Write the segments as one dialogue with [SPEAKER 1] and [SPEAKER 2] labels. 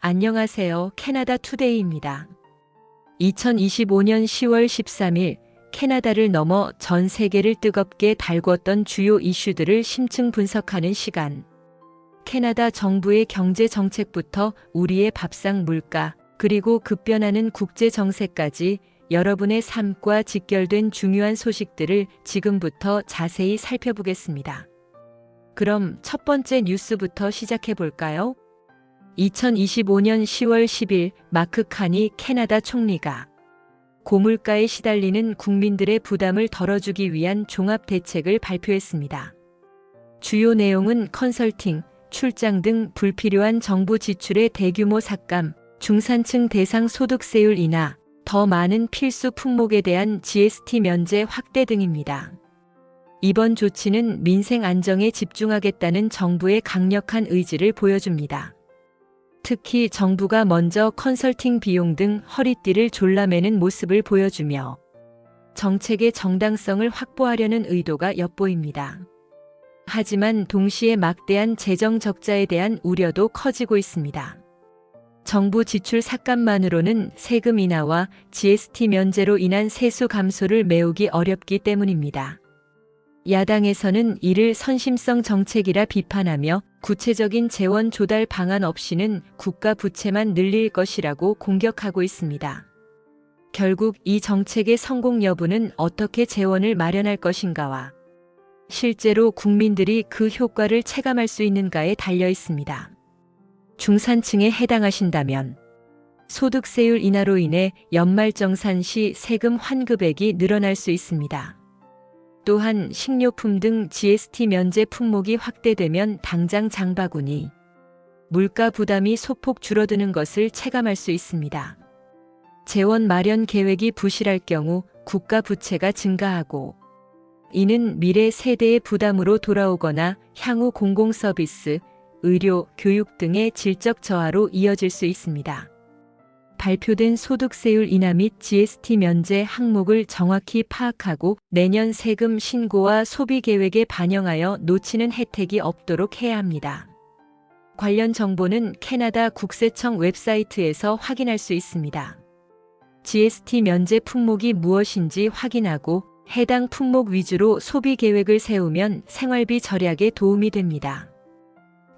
[SPEAKER 1] 안녕하세요. 캐나다 투데이입니다. 2025년 10월 13일 캐나다를 넘어 전 세계를 뜨겁게 달궜던 주요 이슈들을 심층 분석하는 시간. 캐나다 정부의 경제 정책부터 우리의 밥상 물가, 그리고 급변하는 국제 정세까지 여러분의 삶과 직결된 중요한 소식들을 지금부터 자세히 살펴보겠습니다. 그럼 첫 번째 뉴스부터 시작해 볼까요? 2025년 10월 10일 마크 카니 캐나다 총리가 고물가에 시달리는 국민들의 부담을 덜어주기 위한 종합 대책을 발표했습니다. 주요 내용은 컨설팅, 출장 등 불필요한 정부 지출의 대규모 삭감, 중산층 대상 소득세율 인하, 더 많은 필수 품목에 대한 GST 면제 확대 등입니다. 이번 조치는 민생 안정에 집중하겠다는 정부의 강력한 의지를 보여줍니다. 특히 정부가 먼저 컨설팅 비용 등 허리띠를 졸라매는 모습을 보여주며 정책의 정당성을 확보하려는 의도가 엿보입니다. 하지만 동시에 막대한 재정 적자에 대한 우려도 커지고 있습니다. 정부 지출 삭감만으로는 세금 인하와 GST 면제로 인한 세수 감소를 메우기 어렵기 때문입니다. 야당에서는 이를 선심성 정책이라 비판하며 구체적인 재원 조달 방안 없이는 국가 부채만 늘릴 것이라고 공격하고 있습니다. 결국 이 정책의 성공 여부는 어떻게 재원을 마련할 것인가와 실제로 국민들이 그 효과를 체감할 수 있는가에 달려 있습니다. 중산층에 해당하신다면 소득세율 인하로 인해 연말정산 시 세금 환급액이 늘어날 수 있습니다. 또한 식료품 등 GST 면제 품목이 확대되면 당장 장바구니, 물가 부담이 소폭 줄어드는 것을 체감할 수 있습니다. 재원 마련 계획이 부실할 경우 국가 부채가 증가하고 이는 미래 세대의 부담으로 돌아오거나 향후 공공서비스, 의료, 교육 등의 질적 저하로 이어질 수 있습니다. 발표된 소득세율 인하 및 GST 면제 항목을 정확히 파악하고 내년 세금 신고와 소비 계획에 반영하여 놓치는 혜택이 없도록 해야 합니다. 관련 정보는 캐나다 국세청 웹사이트에서 확인할 수 있습니다. GST 면제 품목이 무엇인지 확인하고 해당 품목 위주로 소비 계획을 세우면 생활비 절약에 도움이 됩니다.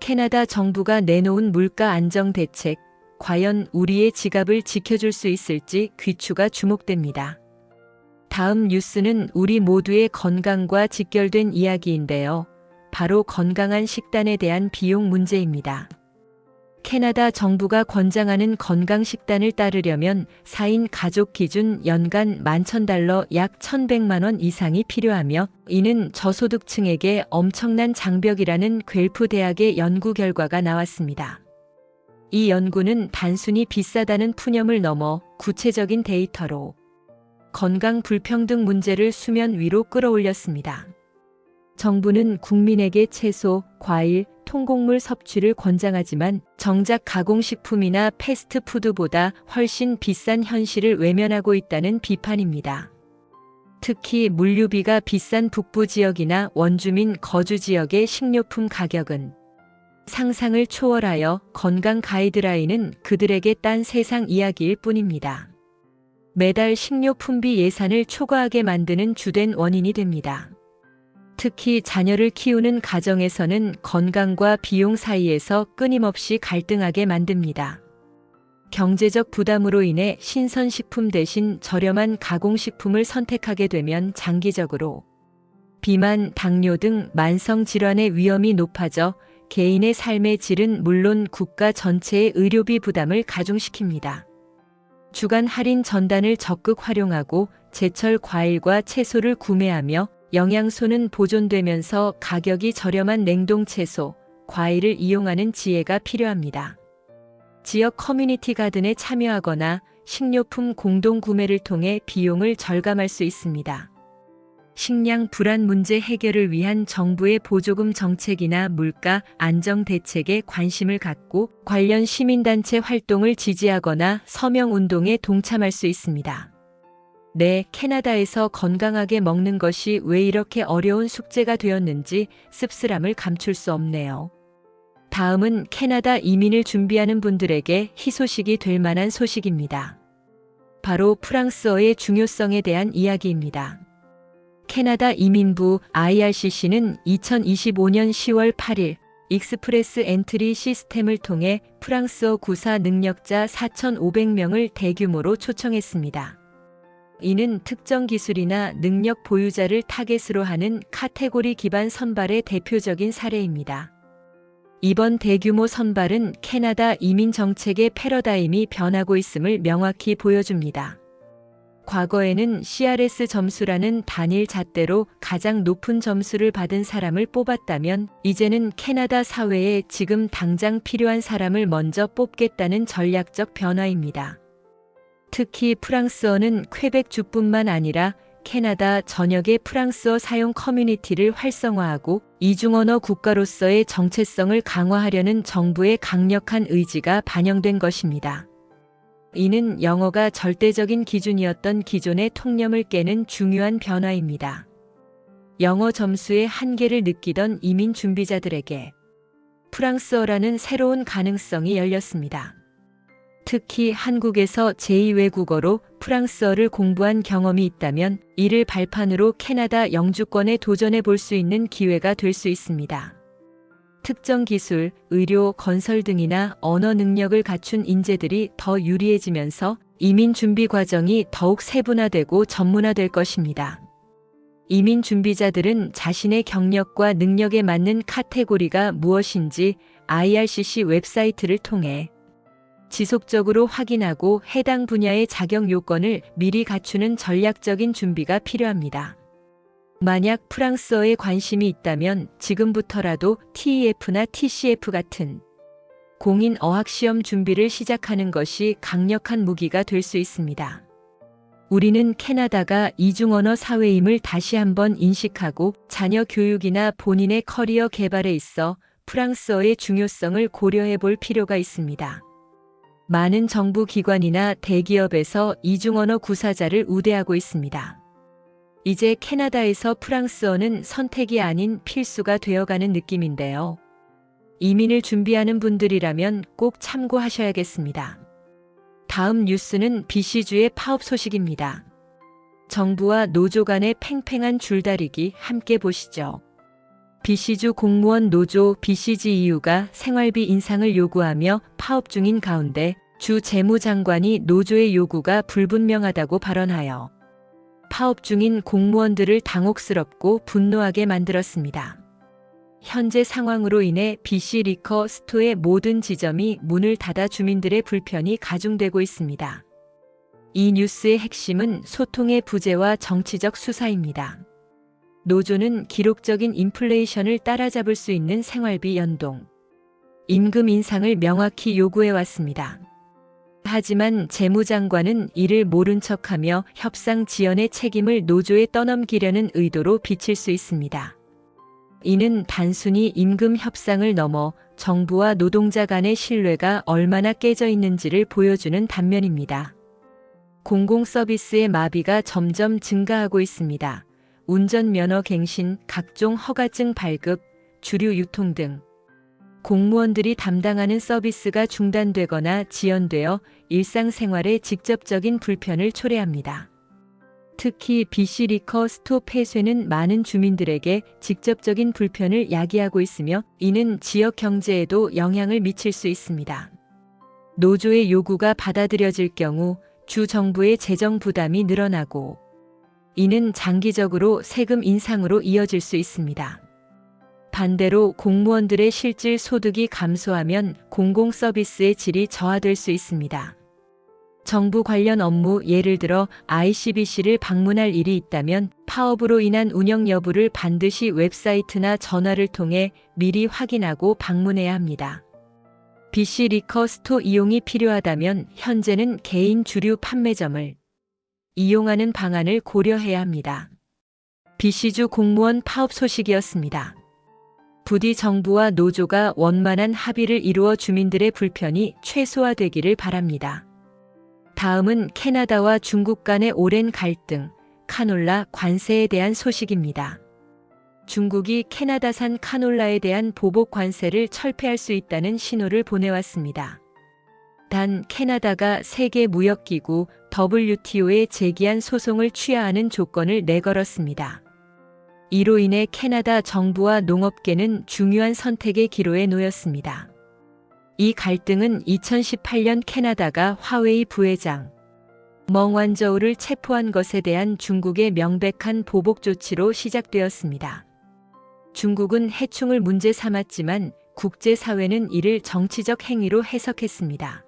[SPEAKER 1] 캐나다 정부가 내놓은 물가 안정 대책, 과연 우리의 지갑을 지켜줄 수 있을지 귀추가 주목됩니다. 다음 뉴스는 우리 모두의 건강과 직결된 이야기인데요. 바로 건강한 식단에 대한 비용 문제입니다. 캐나다 정부가 권장하는 건강 식단을 따르려면 4인 가족 기준 연간 $11,000 약 1,100만 원 이상이 필요하며 이는 저소득층에게 엄청난 장벽이라는 괸프 대학의 연구 결과가 나왔습니다. 이 연구는 단순히 비싸다는 푸념을 넘어 구체적인 데이터로 건강 불평등 문제를 수면 위로 끌어올렸습니다. 정부는 국민에게 채소, 과일, 통곡물 섭취를 권장하지만 정작 가공식품이나 패스트푸드보다 훨씬 비싼 현실을 외면하고 있다는 비판입니다. 특히 물류비가 비싼 북부 지역이나 원주민 거주 지역의 식료품 가격은 상상을 초월하여 건강 가이드라인은 그들에게 딴 세상 이야기일 뿐입니다. 매달 식료품비 예산을 초과하게 만드는 주된 원인이 됩니다. 특히 자녀를 키우는 가정에서는 건강과 비용 사이에서 끊임없이 갈등하게 만듭니다. 경제적 부담으로 인해 신선식품 대신 저렴한 가공식품을 선택하게 되면 장기적으로 비만, 당뇨 등 만성 질환의 위험이 높아져 개인의 삶의 질은 물론 국가 전체의 의료비 부담을 가중시킵니다. 주간 할인 전단을 적극 활용하고 제철 과일과 채소를 구매하며 영양소는 보존되면서 가격이 저렴한 냉동 채소, 과일을 이용하는 지혜가 필요합니다. 지역 커뮤니티 가든에 참여하거나 식료품 공동 구매를 통해 비용을 절감할 수 있습니다. 식량 불안 문제 해결을 위한 정부의 보조금 정책이나 물가 안정 대책에 관심을 갖고 관련 시민단체 활동을 지지하거나 서명운동에 동참할 수 있습니다. 네, 캐나다에서 건강하게 먹는 것이 왜 이렇게 어려운 숙제가 되었는지 씁쓸함을 감출 수 없네요. 다음은 캐나다 이민을 준비하는 분들에게 희소식이 될 만한 소식입니다. 바로 프랑스어의 중요성에 대한 이야기입니다. 캐나다 이민부 IRCC는 2025년 10월 8일 익스프레스 엔트리 시스템을 통해 프랑스어 구사 능력자 4,500명을 대규모로 초청했습니다. 이는 특정 기술이나 능력 보유자를 타겟으로 하는 카테고리 기반 선발의 대표적인 사례입니다. 이번 대규모 선발은 캐나다 이민 정책의 패러다임이 변하고 있음을 명확히 보여줍니다. 과거에는 CRS 점수라는 단일 잣대로 가장 높은 점수를 받은 사람을 뽑았다면 이제는 캐나다 사회에 지금 당장 필요한 사람을 먼저 뽑겠다는 전략적 변화입니다. 특히 프랑스어는 퀘벡주뿐만 아니라 캐나다 전역의 프랑스어 사용 커뮤니티를 활성화하고 이중언어 국가로서의 정체성을 강화하려는 정부의 강력한 의지가 반영된 것입니다. 이는 영어가 절대적인 기준이었던 기존의 통념을 깨는 중요한 변화입니다. 영어 점수의 한계를 느끼던 이민 준비자들에게 프랑스어라는 새로운 가능성이 열렸습니다. 특히 한국에서 제2외국어로 프랑스어를 공부한 경험이 있다면 이를 발판으로 캐나다 영주권에 도전해 볼 수 있는 기회가 될 수 있습니다. 특정 기술, 의료, 건설 등이나 언어 능력을 갖춘 인재들이 더 유리해지면서 이민 준비 과정이 더욱 세분화되고 전문화될 것입니다. 이민 준비자들은 자신의 경력과 능력에 맞는 카테고리가 무엇인지 IRCC 웹사이트를 통해 지속적으로 확인하고 해당 분야의 자격 요건을 미리 갖추는 전략적인 준비가 필요합니다. 만약 프랑스어에 관심이 있다면 지금부터라도 TEF나 TCF 같은 공인 어학시험 준비를 시작하는 것이 강력한 무기가 될 수 있습니다. 우리는 캐나다가 이중언어 사회임을 다시 한번 인식하고 자녀 교육이나 본인의 커리어 개발에 있어 프랑스어의 중요성을 고려해 볼 필요가 있습니다. 많은 정부 기관이나 대기업에서 이중언어 구사자를 우대하고 있습니다. 이제 캐나다에서 프랑스어는 선택이 아닌 필수가 되어가는 느낌인데요. 이민을 준비하는 분들이라면 꼭 참고하셔야겠습니다. 다음 뉴스는 BC주의 파업 소식입니다. 정부와 노조 간의 팽팽한 줄다리기 함께 보시죠. BC주 공무원 노조 BCGEU가 생활비 인상을 요구하며 파업 중인 가운데 주 재무장관이 노조의 요구가 불분명하다고 발언하여 파업 중인 공무원들을 당혹스럽고 분노하게 만들었습니다. 현재 상황으로 인해 BC 리커 스토어의 모든 지점이 문을 닫아 주민들의 불편이 가중되고 있습니다. 이 뉴스의 핵심은 소통의 부재와 정치적 수사입니다. 노조는 기록적인 인플레이션을 따라잡을 수 있는 생활비 연동, 임금 인상을 명확히 요구해왔습니다. 하지만 재무장관은 이를 모른 척하며 협상 지연의 책임을 노조에 떠넘기려는 의도로 비칠 수 있습니다. 이는 단순히 임금 협상을 넘어 정부와 노동자 간의 신뢰가 얼마나 깨져 있는지를 보여주는 단면입니다. 공공서비스의 마비가 점점 증가하고 있습니다. 운전면허 갱신, 각종 허가증 발급, 주류 유통 등 공무원들이 담당하는 서비스가 중단되거나 지연되어 일상생활에 직접적인 불편을 초래합니다. 특히 BC 리커 스토어 폐쇄는 많은 주민들에게 직접적인 불편을 야기하고 있으며 이는 지역 경제에도 영향을 미칠 수 있습니다. 노조의 요구가 받아들여질 경우 주 정부의 재정 부담이 늘어나고 이는 장기적으로 세금 인상으로 이어질 수 있습니다. 반대로 공무원들의 실질 소득이 감소하면 공공 서비스의 질이 저하될 수 있습니다. 정부 관련 업무, 예를 들어 ICBC를 방문할 일이 있다면 파업으로 인한 운영 여부를 반드시 웹사이트나 전화를 통해 미리 확인하고 방문해야 합니다. BC 리커 스토어 이용이 필요하다면 현재는 개인 주류 판매점을 이용하는 방안을 고려해야 합니다. BC주 공무원 파업 소식이었습니다. 부디 정부와 노조가 원만한 합의를 이루어 주민들의 불편이 최소화되기를 바랍니다. 다음은 캐나다와 중국 간의 오랜 갈등, 카놀라 관세에 대한 소식입니다. 중국이 캐나다산 카놀라에 대한 보복 관세를 철폐할 수 있다는 신호를 보내왔습니다. 단 캐나다가 세계무역기구 WTO에 제기한 소송을 취하하는 조건을 내걸었습니다. 이로 인해 캐나다 정부와 농업계는 중요한 선택의 기로에 놓였습니다. 이 갈등은 2018년 캐나다가 화웨이 부회장 멍완저우를 체포한 것에 대한 중국의 명백한 보복 조치로 시작되었습니다. 중국은 해충을 문제 삼았지만 국제사회는 이를 정치적 행위로 해석했습니다.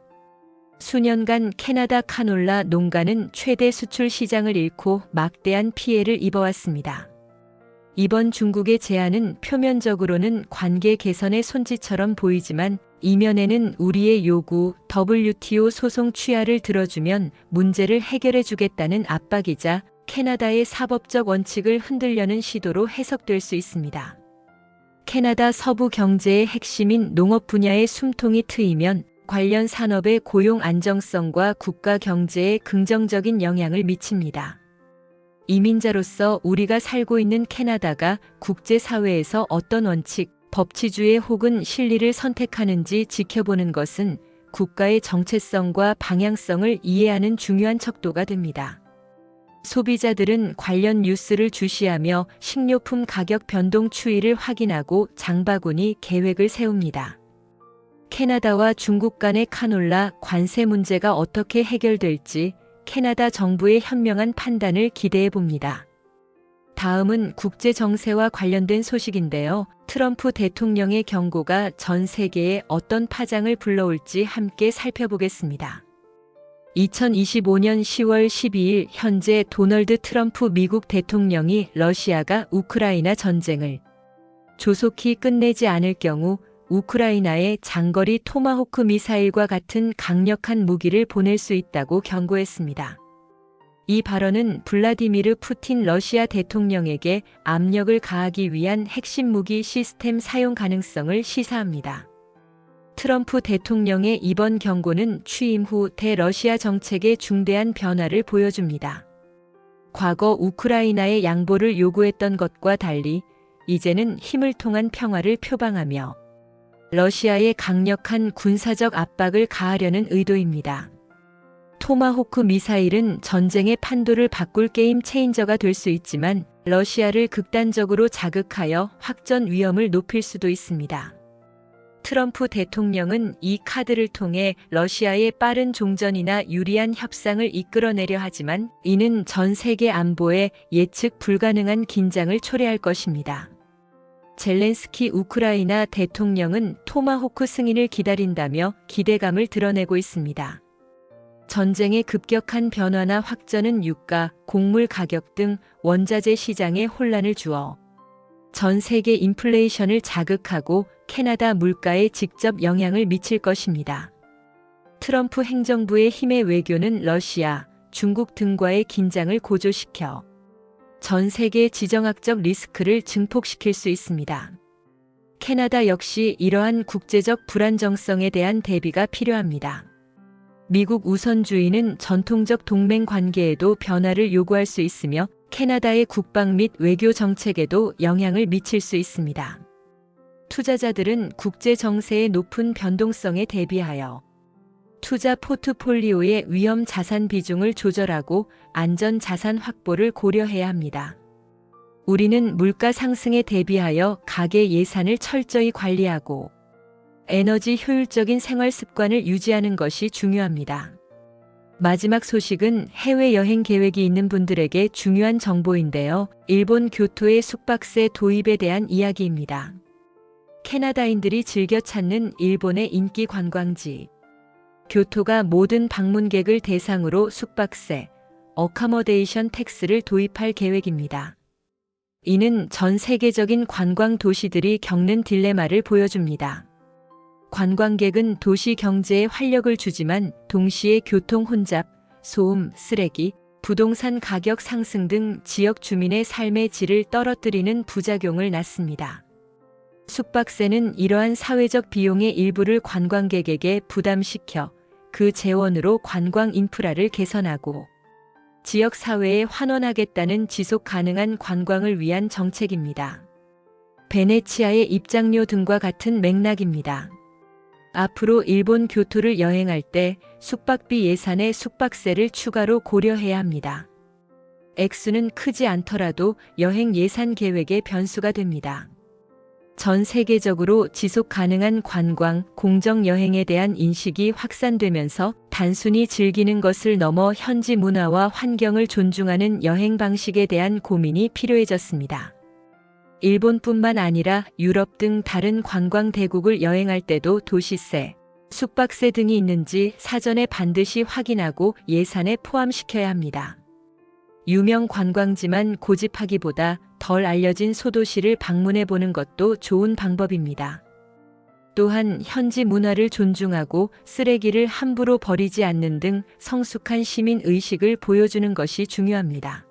[SPEAKER 1] 수년간 캐나다 카놀라 농가는 최대 수출 시장을 잃고 막대한 피해를 입어왔습니다. 이번 중국의 제안은 표면적으로는 관계 개선의 손짓처럼 보이지만 이면에는 우리의 요구 WTO 소송 취하를 들어주면 문제를 해결해 주겠다는 압박이자 캐나다의 사법적 원칙을 흔들려는 시도로 해석될 수 있습니다. 캐나다 서부 경제의 핵심인 농업 분야의 숨통이 트이면 관련 산업의 고용 안정성과 국가 경제에 긍정적인 영향을 미칩니다. 이민자로서 우리가 살고 있는 캐나다가 국제사회에서 어떤 원칙, 법치주의 혹은 실리를 선택하는지 지켜보는 것은 국가의 정체성과 방향성을 이해하는 중요한 척도가 됩니다. 소비자들은 관련 뉴스를 주시하며 식료품 가격 변동 추이를 확인하고 장바구니 계획을 세웁니다. 캐나다와 중국 간의 카놀라 관세 문제가 어떻게 해결될지 캐나다 정부의 현명한 판단을 기대해 봅니다. 다음은 국제 정세와 관련된 소식인데요. 트럼프 대통령의 경고가 전 세계에 어떤 파장을 불러올지 함께 살펴보겠습니다. 2025년 10월 12일 현재 도널드 트럼프 미국 대통령이 러시아가 우크라이나 전쟁을 조속히 끝내지 않을 경우 우크라이나에 장거리 토마호크 미사일과 같은 강력한 무기를 보낼 수 있다고 경고했습니다. 이 발언은 블라디미르 푸틴 러시아 대통령에게 압력을 가하기 위한 핵심 무기 시스템 사용 가능성을 시사합니다. 트럼프 대통령의 이번 경고는 취임 후 대러시아 정책의 중대한 변화를 보여줍니다. 과거 우크라이나의 양보를 요구했던 것과 달리 이제는 힘을 통한 평화를 표방하며 러시아의 강력한 군사적 압박을 가하려는 의도입니다. 토마호크 미사일은 전쟁의 판도를 바꿀 게임 체인저가 될 수 있지만 러시아를 극단적으로 자극하여 확전 위험을 높일 수도 있습니다. 트럼프 대통령은 이 카드를 통해 러시아의 빠른 종전이나 유리한 협상을 이끌어내려 하지만 이는 전 세계 안보에 예측 불가능한 긴장을 초래할 것입니다. 젤렌스키 우크라이나 대통령은 토마호크 승인을 기다린다며 기대감을 드러내고 있습니다. 전쟁의 급격한 변화나 확전은 유가, 곡물 가격 등 원자재 시장에 혼란을 주어 전 세계 인플레이션을 자극하고 캐나다 물가에 직접 영향을 미칠 것입니다. 트럼프 행정부의 힘의 외교는 러시아, 중국 등과의 긴장을 고조시켜 전 세계 지정학적 리스크를 증폭시킬 수 있습니다. 캐나다 역시 이러한 국제적 불안정성에 대한 대비가 필요합니다. 미국 우선주의는 전통적 동맹 관계에도 변화를 요구할 수 있으며 캐나다의 국방 및 외교 정책에도 영향을 미칠 수 있습니다. 투자자들은 국제 정세의 높은 변동성에 대비하여 투자 포트폴리오의 위험 자산 비중을 조절하고 안전 자산 확보를 고려해야 합니다. 우리는 물가 상승에 대비하여 가계 예산을 철저히 관리하고 에너지 효율적인 생활 습관을 유지하는 것이 중요합니다. 마지막 소식은 해외여행 계획이 있는 분들에게 중요한 정보인데요. 일본 교토의 숙박세 도입에 대한 이야기입니다. 캐나다인들이 즐겨 찾는 일본의 인기 관광지. 교토가 모든 방문객을 대상으로 숙박세, 어카머데이션 텍스를 도입할 계획입니다. 이는 전 세계적인 관광 도시들이 겪는 딜레마를 보여줍니다. 관광객은 도시 경제에 활력을 주지만 동시에 교통 혼잡, 소음, 쓰레기, 부동산 가격 상승 등 지역 주민의 삶의 질을 떨어뜨리는 부작용을 낳습니다. 숙박세는 이러한 사회적 비용의 일부를 관광객에게 부담시켜 그 재원으로 관광 인프라를 개선하고 지역 사회에 환원하겠다는 지속 가능한 관광을 위한 정책입니다. 베네치아의 입장료 등과 같은 맥락입니다. 앞으로 일본 교토를 여행할 때 숙박비 예산에 숙박세를 추가로 고려해야 합니다. 액수는 크지 않더라도 여행 예산 계획의 변수가 됩니다. 전 세계적으로 지속 가능한 관광, 공정 여행에 대한 인식이 확산되면서 단순히 즐기는 것을 넘어 현지 문화와 환경을 존중하는 여행 방식에 대한 고민이 필요해졌습니다. 일본뿐만 아니라 유럽 등 다른 관광 대국을 여행할 때도 도시세, 숙박세 등이 있는지 사전에 반드시 확인하고 예산에 포함시켜야 합니다. 유명 관광지만 고집하기보다 덜 알려진 소도시를 방문해 보는 것도 좋은 방법입니다. 또한 현지 문화를 존중하고 쓰레기를 함부로 버리지 않는 등 성숙한 시민 의식을 보여주는 것이 중요합니다.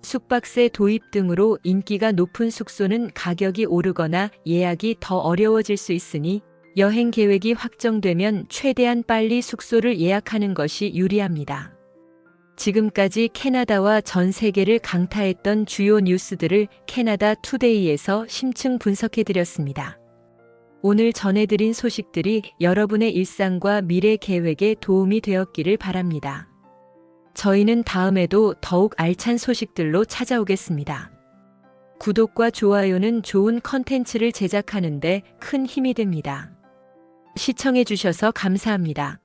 [SPEAKER 1] 숙박세 도입 등으로 인기가 높은 숙소는 가격이 오르거나 예약이 더 어려워질 수 있으니 여행 계획이 확정되면 최대한 빨리 숙소를 예약하는 것이 유리합니다. 지금까지 캐나다와 전 세계를 강타했던 주요 뉴스들을 캐나다 투데이에서 심층 분석해드렸습니다. 오늘 전해드린 소식들이 여러분의 일상과 미래 계획에 도움이 되었기를 바랍니다. 저희는 다음에도 더욱 알찬 소식들로 찾아오겠습니다. 구독과 좋아요는 좋은 컨텐츠를 제작하는 데 큰 힘이 됩니다. 시청해주셔서 감사합니다.